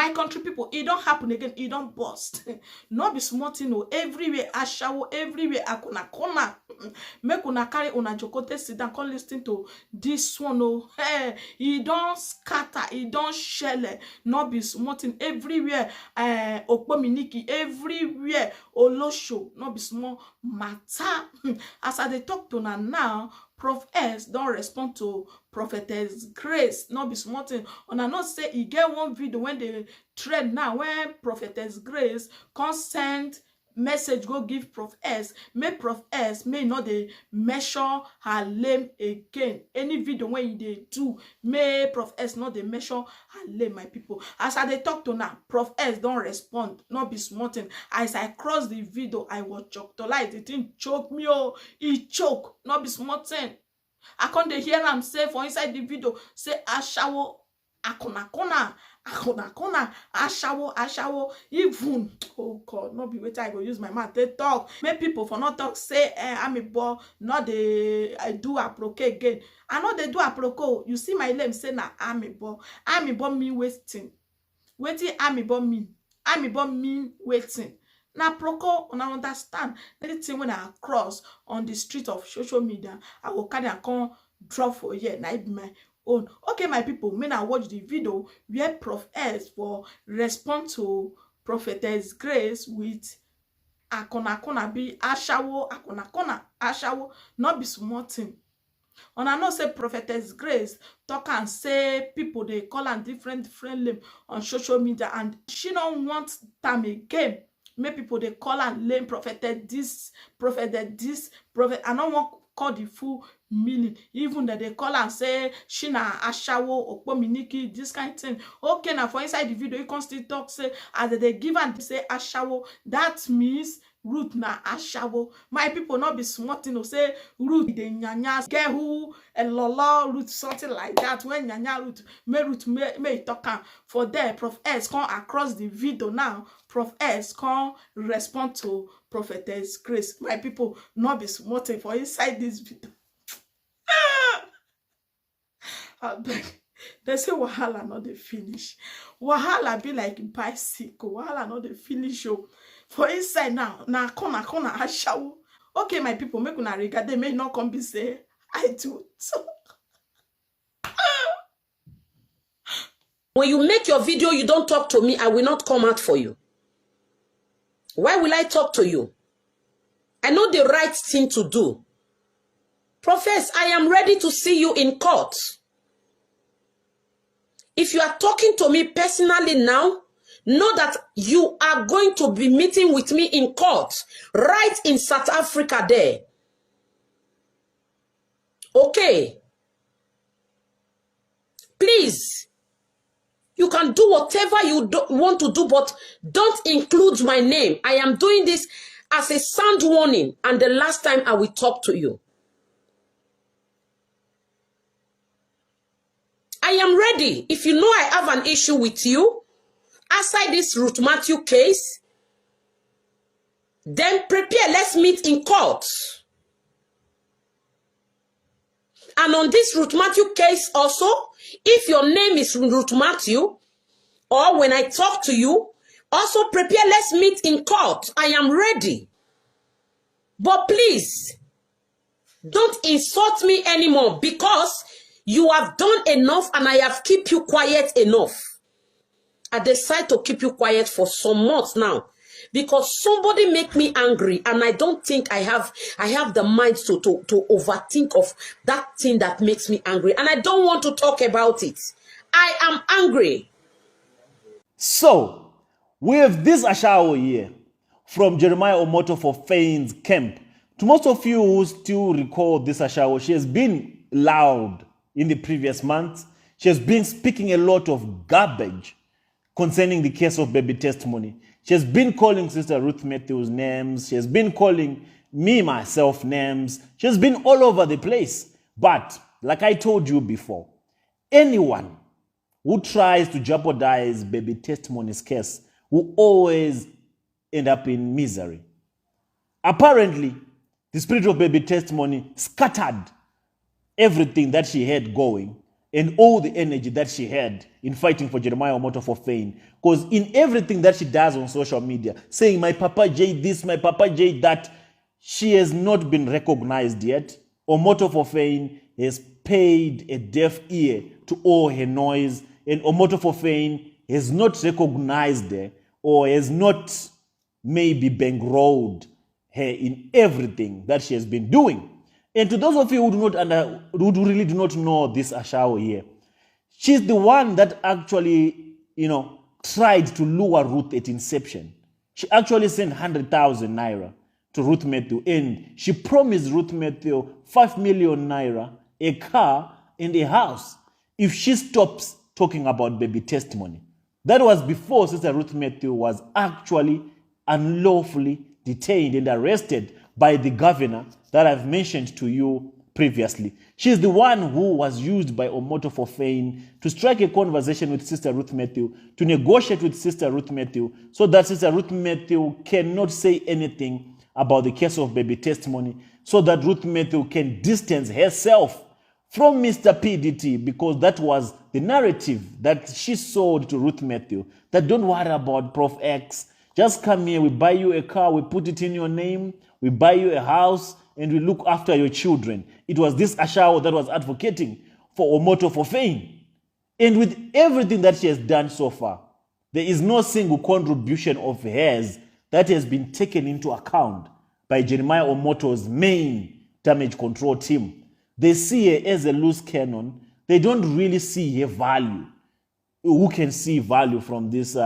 My country people, it don't happen again, it don't bust. Not be smart, you know, everywhere, I shower, everywhere, akuna kona. Make una carry una jokote sit down, come listen to this one, oh, hey, it don't scatter, it don't shell, not be smart in everywhere, okpominiki, everywhere, olosho, not be small matter. As I they talk to now, ProffEx don't respond to Prophetess Grace. Not be smarting. And I not say he get one video when they trend now when Prophetess Grace can send message go give ProffEx. May ProffEx may not they measure her lame again. Any video when they do, may ProffEx not they measure her lame, my people. As I they talk to now, ProffEx don't respond. Not be smarting. As I cross the video, I was choked. Like it didn't choke me, oh, he choke. Not be smarting. I can't hear them say for inside the video, say ashawo, akona kona, ashawo, even, oh God, not be waiting, I go use my mouth, they talk. Make people for not talk, say, I'm a boy, not they, I do approach again. I know they do approach, you see my name, say, na, I'm a boy mean waiting, I'm a boy mean waiting. Now, Proco, I understand anything when I cross on the street of social media, I will carry a con drop for here. Now, my own. Okay, my people, when I watch the video where ProffEx for respond to Prophetess Grace with akona be ashawo, ashawo, not be smarting. And I know say Prophetess Grace talk and say people they call and different name on social media, and she don't want time again. Make people they call and lame prophet this, prophet that this, prophet. I don't want call the full meaning. Even that they call and say Shina Ashawo Okpominiki, this kind of thing. Okay, now for inside the video, you can still talk say as they give and say Ashawo. That means Ruth na Ashawo. My people not be smart, you know, say Ruth the nyanya get who and Lola Ruth something like that. When nyanya Ruth may talk for there. ProffEx come across the video now. ProffEx come respond to Prophetess Grace. My people not be smart for inside this video. I beg. They say wahala not the finish. Wahala be like bicycle. Wahala not the finish. Oh. For inside now, kona ashawo. Okay, my people, make una regard. They may not come be say I do. So when you make your video, you don't talk to me. I will not come out for you. Why will I talk to you? I know the right thing to do. ProffEx, I am ready to see you in court. If you are talking to me personally now, know that you are going to be meeting with me in court, right in South Africa there. Okay. Please, you can do whatever you want to do, but don't include my name. I am doing this as a sound warning, and the last time I will talk to you. I am ready. If you know I have an issue with you, aside this Ruth Mathew case, then prepare. Let's meet in court. And on this Ruth Mathew case also, if your name is Ruth Mathew, or when I talk to you, also prepare. Let's meet in court. I am ready. But please, don't insult me anymore, because you have done enough and I have kept you quiet enough. I decided to keep you quiet for some months now because somebody make me angry, and I don't think I have the mind to overthink of that thing that makes me angry, and I don't want to talk about it. I am angry. So, we have this Ashawo here from Jeremiah Omoto for Fufeyin's camp. To most of you who still recall this Ashawo, she has been loud in the previous months. She has been speaking a lot of garbage concerning the case of baby testimony. She has been calling Sister Ruth Mathew's names. She has been calling me, myself, names. She has been all over the place. But, like I told you before, anyone who tries to jeopardize baby testimony's case will always end up in misery. Apparently, the spirit of baby testimony scattered everything that she had going, and all the energy that she had in fighting for Jeremiah Omoto for Fufeyin. Because in everything that she does on social media, saying my Papa J this, my Papa J that, she has not been recognized yet. Omoto for Fufeyin has paid a deaf ear to all her noise, and Omoto for Fufeyin has not recognized her or has not maybe bankrolled her in everything that she has been doing. And to those of you who who really do not know this Ashawo here, she's the one that actually, tried to lure Ruth at inception. She actually sent 100,000 naira to Ruth Mathew, and she promised Ruth Mathew 5 million naira, a car, and a house if she stops talking about baby testimony. That was before Sister Ruth Mathew was actually unlawfully detained and arrested by the governor that I've mentioned to you previously. She's the one who was used by Omoto for Fufeyin to strike a conversation with Sister Ruth Mathew, to negotiate with Sister Ruth Mathew, so that Sister Ruth Mathew cannot say anything about the case of baby testimony, so that Ruth Mathew can distance herself from Mr. PDT, because that was the narrative that she sold to Ruth Mathew, that don't worry about ProffEx, just come here, we buy you a car, we put it in your name, we buy you a house, and we look after your children. It was this Ashawo that was advocating for Omoto for Fufeyin. And with everything that she has done so far, there is no single contribution of hers that has been taken into account by Jeremiah Omoto's main damage control team. They see her as a loose cannon. They don't really see her value. Who can see value from this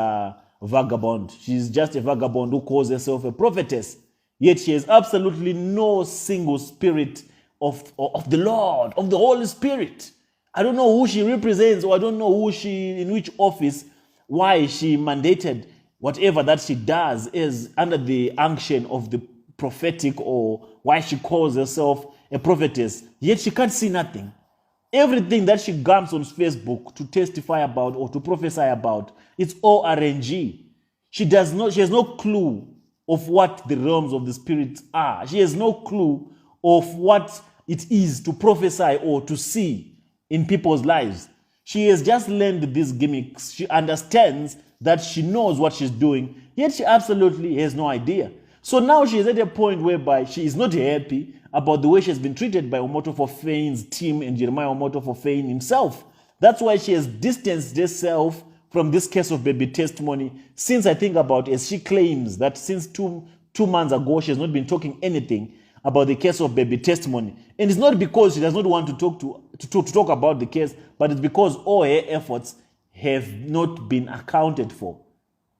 vagabond? She's just a vagabond who calls herself a prophetess. Yet she has absolutely no single spirit of the Lord, of the Holy Spirit. I don't know who she represents, or I don't know who she, in which office, why she mandated whatever that she does is under the unction of the prophetic, or why she calls herself a prophetess. Yet she can't see nothing. Everything that she comes on Facebook to testify about or to prophesy about, it's all RNG. She has no clue of what the realms of the spirit are. She has no clue of what it is to prophesy or to see in people's lives. She has just learned these gimmicks. She understands that she knows what she's doing, yet she absolutely has no idea. So now she is at a point whereby she is not happy about the way she has been treated by Omoto for Fufeyin's team and Jeremiah Omoto for Fufeyin himself. That's why she has distanced herself from this case of baby testimony, since I think about, as she claims, that since two months ago she has not been talking anything about the case of baby testimony. And it's not because she does not want to talk about the case, but it's because all her efforts have not been accounted for.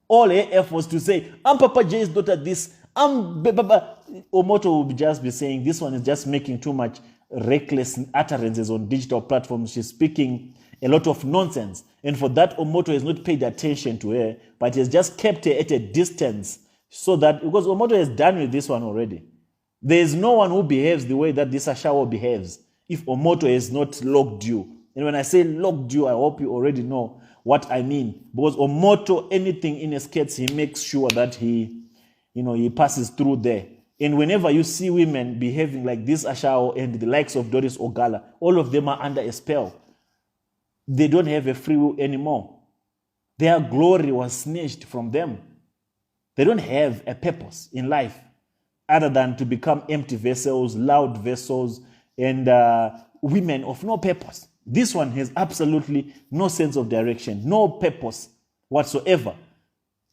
All her efforts to say, I'm Papa J's daughter this, I'm Baba. Omoto will just be saying, this one is just making too much reckless utterances on digital platforms. She's speaking a lot of nonsense. And for that, Omoto has not paid attention to her, but he has just kept her at a distance, so that, because Omoto has done with this one already. There is no one who behaves the way that this Ashawo behaves if Omoto has not locked you. And when I say locked you, I hope you already know what I mean. Because Omoto, anything in his skirts, he makes sure that he passes through there. And whenever you see women behaving like this Ashawo and the likes of Doris Ogala, all of them are under a spell. They don't have a free will anymore. Their glory was snatched from them. They don't have a purpose in life other than to become empty vessels, loud vessels, and women of no purpose. This one has absolutely no sense of direction, no purpose whatsoever.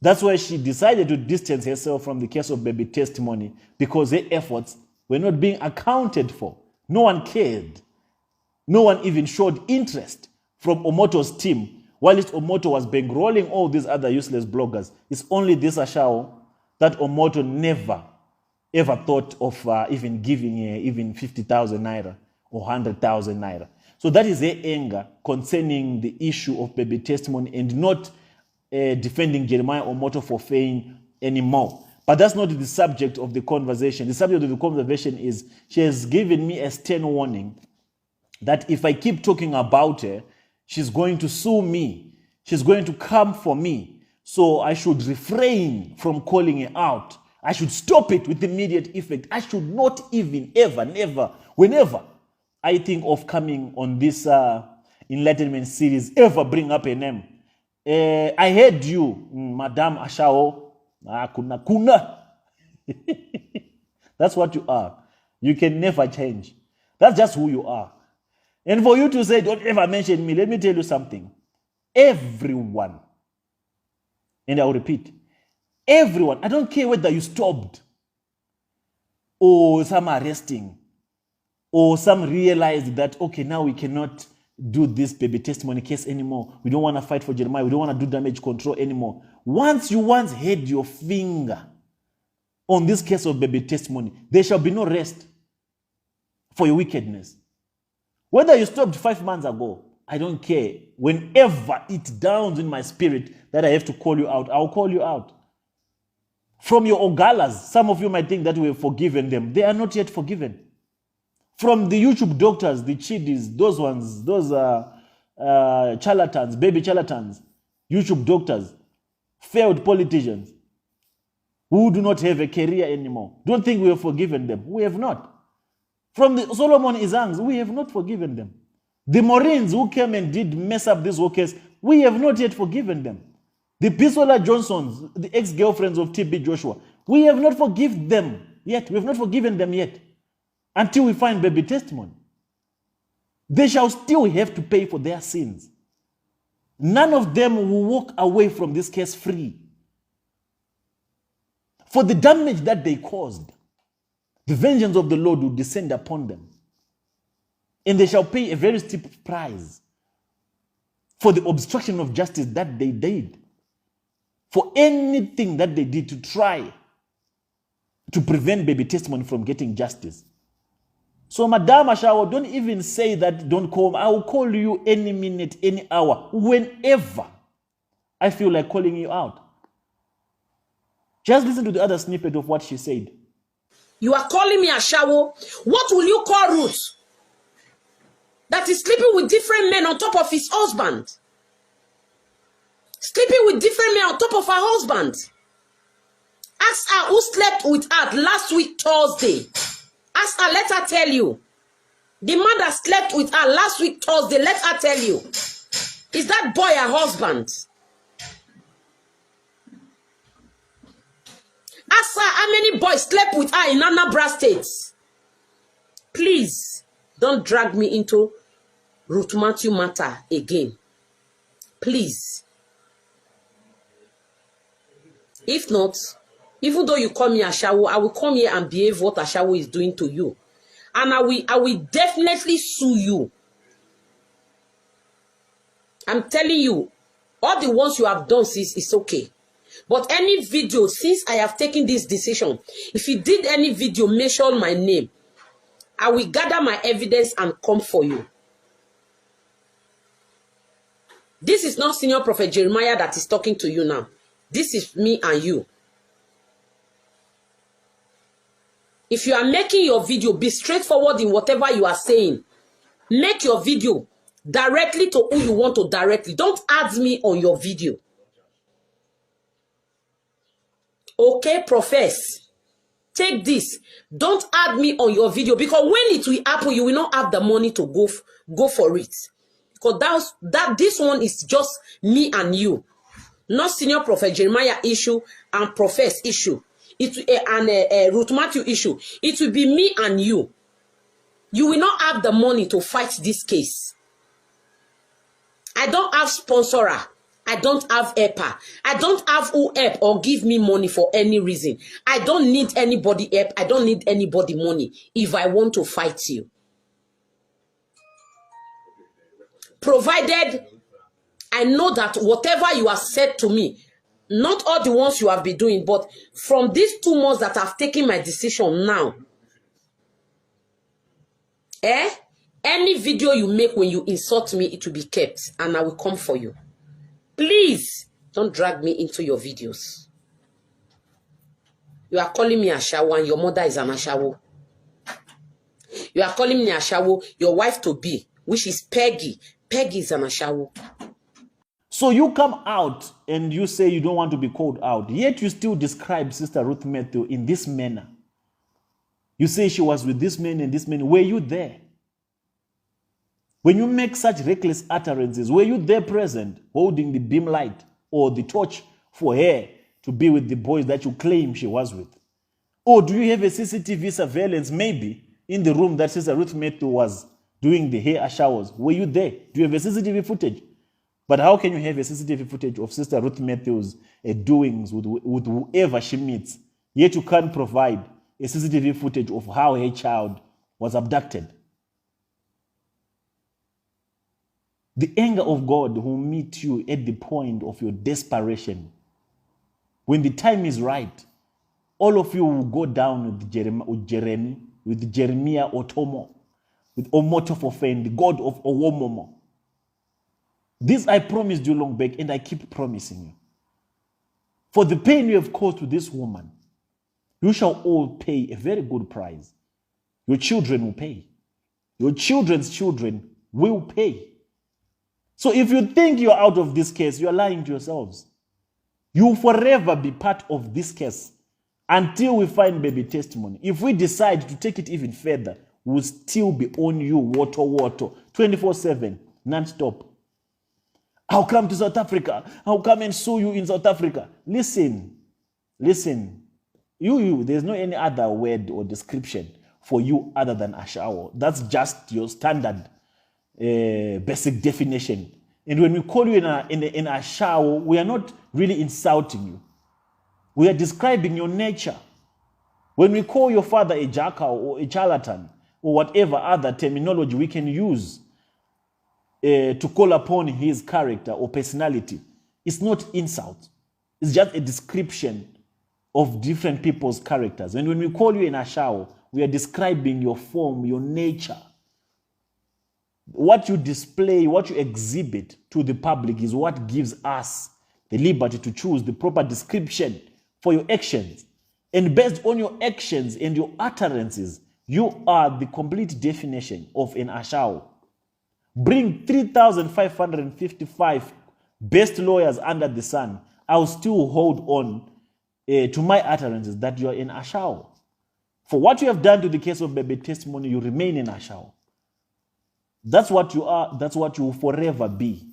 That's why she decided to distance herself from the case of baby testimony, because her efforts were not being accounted for. No one cared. No one even showed interest from Omoto's team. While Omoto was bankrolling all these other useless bloggers, it's only this Ashawo that Omoto never, ever thought of even giving her even 50,000 naira or 100,000 naira. So that is her anger concerning the issue of baby testimony and not defending Jeremiah Omoto for Fufeyin anymore. But that's not the subject of the conversation. The subject of the conversation is she has given me a stern warning that if I keep talking about her, she's going to sue me. She's going to come for me. So I should refrain from calling her out. I should stop it with immediate effect. I should not even, ever, never, whenever I think of coming on this enlightenment series ever bring up a name. I heard you, Madame Ashao. Kuna. That's what you are. You can never change. That's just who you are. And for you to say, don't ever mention me, let me tell you something. Everyone, and I'll repeat, everyone, I don't care whether you stopped, or some arresting, or some realized that, okay, now we cannot do this baby testimony case anymore. We don't want to fight for Jeremiah. We don't want to do damage control anymore. Once you had your finger on this case of baby testimony, there shall be no rest for your wickedness. Whether you stopped 5 months ago, I don't care. Whenever it dawns in my spirit that I have to call you out, I'll call you out. From your ogalas, some of you might think that we have forgiven them. They are not yet forgiven. From the YouTube doctors, the chidis, those ones, those charlatans, baby charlatans, YouTube doctors, failed politicians who do not have a career anymore. Don't think we have forgiven them. We have not. From the Solomon Izangs, we have not forgiven them. The Marines who came and did mess up this whole case, we have not yet forgiven them. The Bisola Johnsons, the ex-girlfriends of TB Joshua, we have not forgiven them yet. We have not forgiven them yet. Until we find baby testimony. They shall still have to pay for their sins. None of them will walk away from this case free. For the damage that they caused, the vengeance of the Lord will descend upon them. And they shall pay a very steep price for the obstruction of justice that they did. For anything that they did to try to prevent baby testimony from getting justice. So, Madam Ashawo, don't even say that, don't call. I will call you any minute, any hour, whenever I feel like calling you out. Just listen to the other snippet of what she said. You are calling me Ashawo. What will you call Ruth? That is sleeping with different men on top of his husband. Sleeping with different men on top of her husband. Ask her who slept with her last week Thursday. Ask her, let her tell you. The man that slept with her last week Thursday, let her tell you. Is that boy her husband? Ask her how many boys slept with her in Anambra State. Please, don't drag me into Ruth Mathew matter again. Please. If not, even though you call me Ashawo, I will come here and behave what Ashawo is doing to you. And I will definitely sue you. I'm telling you, all the ones you have done, sis, is okay. But any video, since I have taken this decision, if you did any video, mention my name, I will gather my evidence and come for you. This is not Senior Prophet Jeremiah that is talking to you now. This is me and you. If you are making your video, be straightforward in whatever you are saying. Make your video directly to who you want to directly. Don't add me on your video. Okay, profess. Take this. Don't add me on your video, because when it will happen, you will not have the money to go for it. Because this one is just me and you. Not Senior Prophet Jeremiah issue and Profess issue. And Ruth Mathew issue. It will be me and you. You will not have the money to fight this case. I don't have sponsorer. I don't have helper. I don't have who help or give me money for any reason. I don't need anybody help. I don't need anybody money if I want to fight you. Provided I know that whatever you have said to me, not all the ones you have been doing, but from these 2 months that I've taken my decision now, any video you make when you insult me, it will be kept and I will come for you. Please, don't drag me into your videos. You are calling me Ashawo and your mother is an Ashawo. You are calling me Ashawo, your wife to be, which is Peggy. Peggy is an Ashawo. So you come out and you say you don't want to be called out, yet you still describe Sister Ruth Mathew in this manner. You say she was with this man and this man. Were you there? When you make such reckless utterances, were you there present, holding the beam light or the torch for her to be with the boys that you claim she was with? Or do you have a CCTV surveillance maybe in the room that Sister Ruth Mathew was doing the hair showers? Were you there? Do you have a CCTV footage? But how can you have a CCTV footage of Sister Ruth Mathew's doings with whoever she meets, yet you can't provide a CCTV footage of how her child was abducted? The anger of God will meet you at the point of your desperation. When the time is right, all of you will go down with Jeremiah Otomo, with Omoto Fufeyin, the God of Owomomo. This I promised you long back, and I keep promising you. For the pain you have caused to this woman, you shall all pay a very good price. Your children will pay. Your children's children will pay. So if you think you're out of this case, you're lying to yourselves. You will forever be part of this case until we find baby testimony. If we decide to take it even further, we'll still be on you, water, 24/7, non-stop. I'll come to South Africa. I'll come and sue you in South Africa. Listen. You, there's no any other word or description for you other than Ashawo. That's just your standard basic definition. And when we call you in Ashawo, we are not really insulting you. We are describing your nature. When we call your father a jackal or a charlatan or whatever other terminology we can use to call upon his character or personality, it's not insult. It's just a description of different people's characters. And when we call you an Ashawo, we are describing your form, your nature. What you display, what you exhibit to the public is what gives us the liberty to choose the proper description for your actions. And based on your actions and your utterances, you are the complete definition of an Ashawo. Bring 3,555 best lawyers under the sun, I'll still hold on to my utterances that you are in Ashawo. For what you have done to the case of baby testimony, you remain in Ashawo. That's what you are. That's what you will forever be.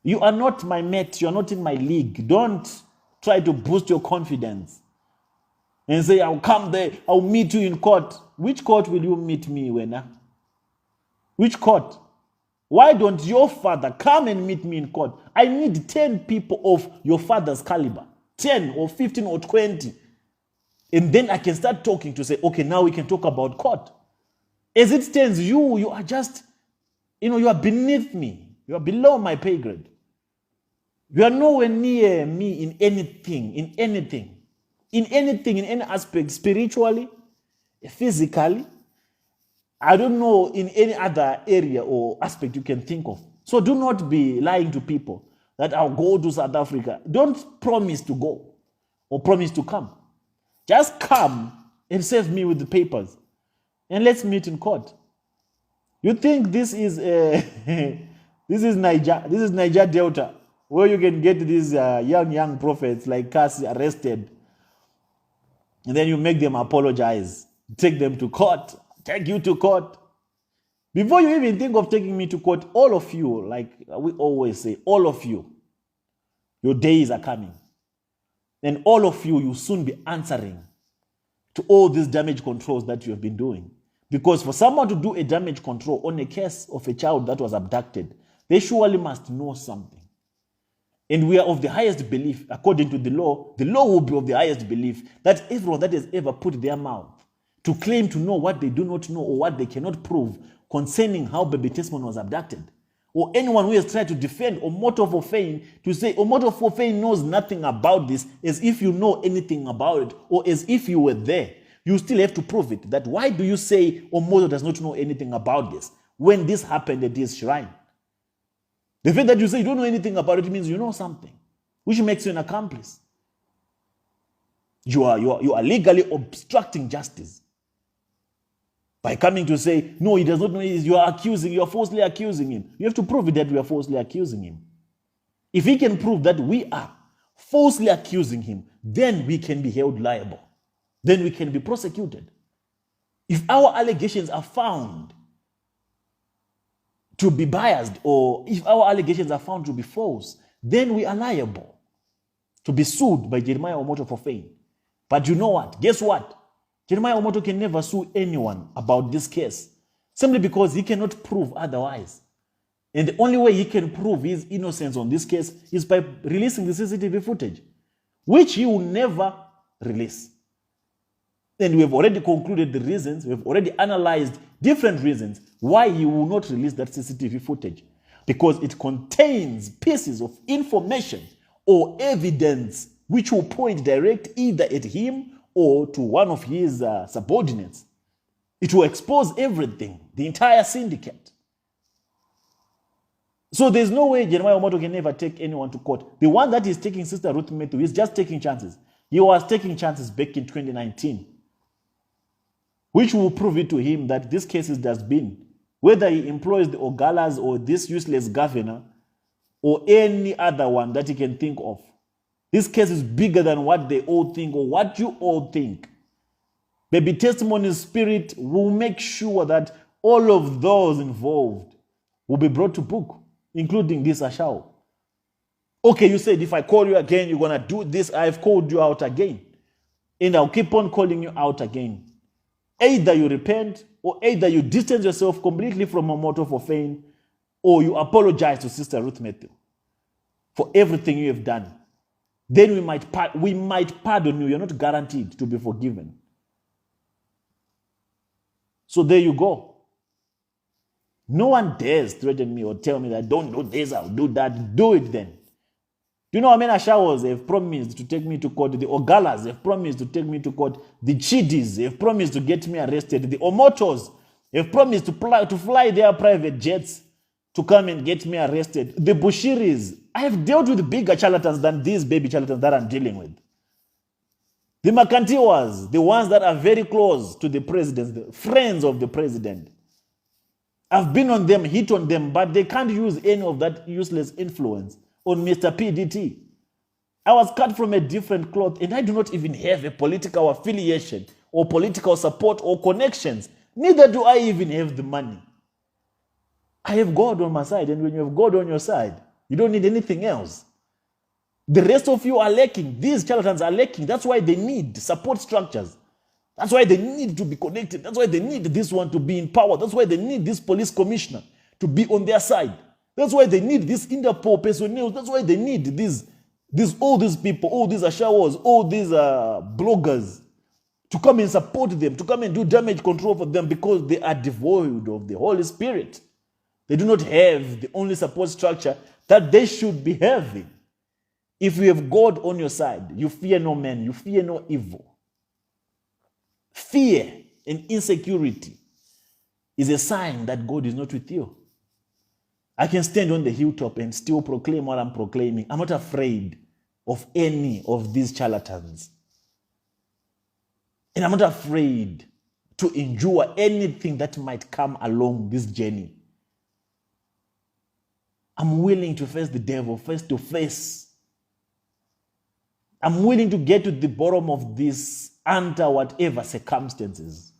You are not my mate. You are not in my league. Don't try to boost your confidence and say, I'll come there. I'll meet you in court. Which court will you meet me, Wena? Which court? Why don't your father come and meet me in court? I need 10 people of your father's caliber. 10 or 15 or 20. And then I can start talking to say, okay, now we can talk about court. As it stands, you are just, you are beneath me. You are below my pay grade. You are nowhere near me in any aspect, spiritually, physically. I don't know in any other area or aspect you can think of. So do not be lying to people that I'll go to South Africa. Don't promise to go or promise to come. Just come and save me with the papers. And let's meet in court. You think this is this is Niger Delta, where you can get these young prophets like Kassy arrested, and then you make them apologize, take them to court, take you to court. Before you even think of taking me to court, all of you, like we always say, all of you, your days are coming. And all of you, you'll soon be answering to all these damage controls that you have been doing. Because for someone to do a damage control on a case of a child that was abducted, they surely must know something. And we are of the highest belief, according to the law will be of the highest belief that everyone that has ever put their mouth to claim to know what they do not know or what they cannot prove concerning how baby testimony was abducted, or anyone who has tried to defend Omoto Fufeyin to say Omoto Fufeyin knows nothing about this, as if you know anything about it, or as if you were there, you still have to prove it. That why do you say Omoto does not know anything about this when this happened at his shrine? The fact that you say you don't know anything about it means you know something, which makes you an accomplice. You are legally obstructing justice by coming to say, no, he does not know. You are falsely accusing him. You have to prove it that we are falsely accusing him. If he can prove that we are falsely accusing him, then we can be held liable. Then we can be prosecuted. If our allegations are found to be biased, or if our allegations are found to be false, then we are liable to be sued by Jeremiah Omoto for fame. But you know what? Guess what? Jeremiah Omoto can never sue anyone about this case, simply because he cannot prove otherwise. And the only way he can prove his innocence on this case is by releasing the CCTV footage, which he will never release. And we have already concluded the reasons, we have already analyzed different reasons why he will not release that CCTV footage. Because it contains pieces of information or evidence which will point direct either at him or to one of his subordinates. It will expose everything, the entire syndicate. So there's no way Jeremiah Omoto can never take anyone to court. The one that is taking Sister Ruth Mathew is just taking chances. He was taking chances back in 2019, which will prove it to him that this case is just been, whether he employs the Ogalas or this useless governor or any other one that he can think of. This case is bigger than what they all think or what you all think. Baby Testimony Spirit will make sure that all of those involved will be brought to book, including this Ashao. Okay, you said if I call you again, you're going to do this. I've called you out again. And I'll keep on calling you out again. Either you repent, or either you distance yourself completely from Omoto for fame, or you apologize to Sister Ruth Mathew for everything you have done. Then we might pardon you. You're not guaranteed to be forgiven. So there you go. No one dares threaten me or tell me that don't do this, I'll do that. Do it then. Do you know how many Ashawos have promised to take me to court? The Ogalas have promised to take me to court. The Chidis have promised to get me arrested. The Omotos have promised to fly their private jets to come and get me arrested. The Bushiris, I have dealt with bigger charlatans than these baby charlatans that I'm dealing with. The Makantiwas, the ones that are very close to the president, the friends of the president. I've been on them, hit on them, but they can't use any of that useless influence on Mr. PDT. I was cut from a different cloth, and I do not even have a political affiliation or political support or connections. Neither do I even have the money. I have God on my side, and when you have God on your side, you don't need anything else. The rest of you are lacking. These charlatans are lacking. That's why they need support structures. That's why they need to be connected. That's why they need this one to be in power. That's why they need this police commissioner to be on their side. That's why they need this Interpol personnel. That's why they need all these people, all these Ashawos, all these bloggers to come and support them, to come and do damage control for them, because they are devoid of the Holy Spirit. They do not have the only support structure that they should be having. If you have God on your side, you fear no man, you fear no evil. Fear and insecurity is a sign that God is not with you. I can stand on the hilltop and still proclaim what I'm proclaiming. I'm not afraid of any of these charlatans. And I'm not afraid to endure anything that might come along this journey. I'm willing to face the devil face to face. I'm willing to get to the bottom of this under whatever circumstances.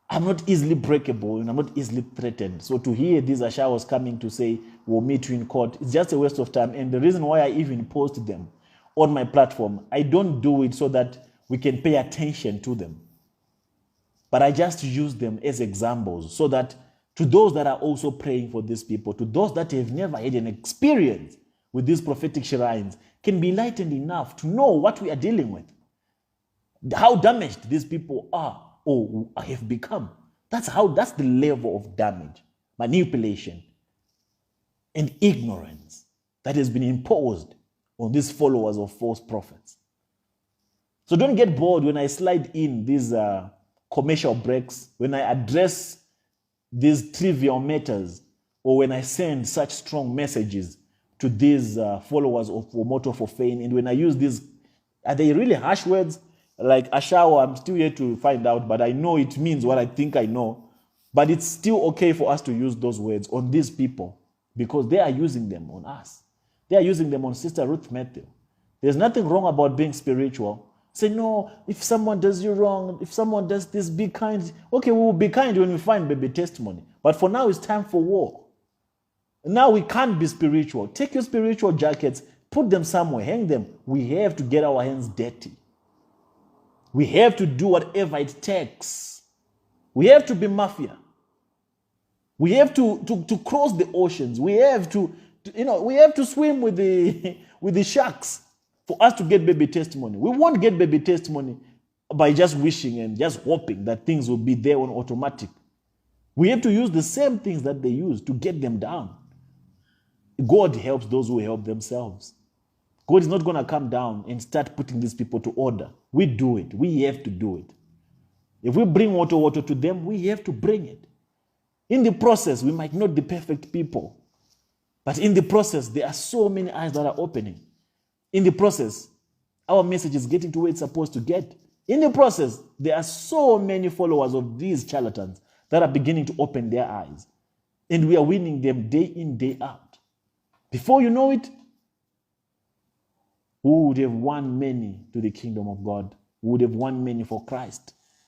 I'm not easily breakable and I'm not easily threatened. So to hear these Ashawos coming to say, we'll meet you in court, it's just a waste of time. And the reason why I even post them on my platform, I don't do it so that we can pay attention to them. But I just use them as examples so that to those that are also praying for these people, to those that have never had an experience with these prophetic shrines, can be enlightened enough to know what we are dealing with, how damaged these people are or have become. That's the level of damage, manipulation, and ignorance that has been imposed on these followers of false prophets. So don't get bored when I slide in these commercial breaks, when I address these trivial matters, or when I send such strong messages to these followers of Omoto for fame. And when I use these, are they really harsh words? Like Ashawa, I'm still here to find out, but I know it means what I think I know. But it's still okay for us to use those words on these people because they are using them on us. They are using them on Sister Ruth Mathew. There's nothing wrong about being spiritual, Say, no, if someone does you wrong, if someone does this, be kind. Okay, we will be kind when we find baby testimony. But for now, it's time for war. Now we can't be spiritual. Take your spiritual jackets, put them somewhere, hang them. We have to get our hands dirty. We have to do whatever it takes. We have to be mafia. We have to cross the oceans. We have to we have to swim with the sharks for us to get baby testimony. We won't get baby testimony by just wishing and just hoping that things will be there on automatic. We have to use the same things that they use to get them down. God helps those who help themselves. God is not going to come down and start putting these people to order. We do it. We have to do it. If we bring water to them, we have to bring it. In the process, we might not be perfect people. But in the process, there are so many eyes that are opening. In the process, our message is getting to where it's supposed to get. In the process, there are so many followers of these charlatans that are beginning to open their eyes. And we are winning them day in, day out. Before you know it, who would have won many to the kingdom of God? Who would have won many for Christ?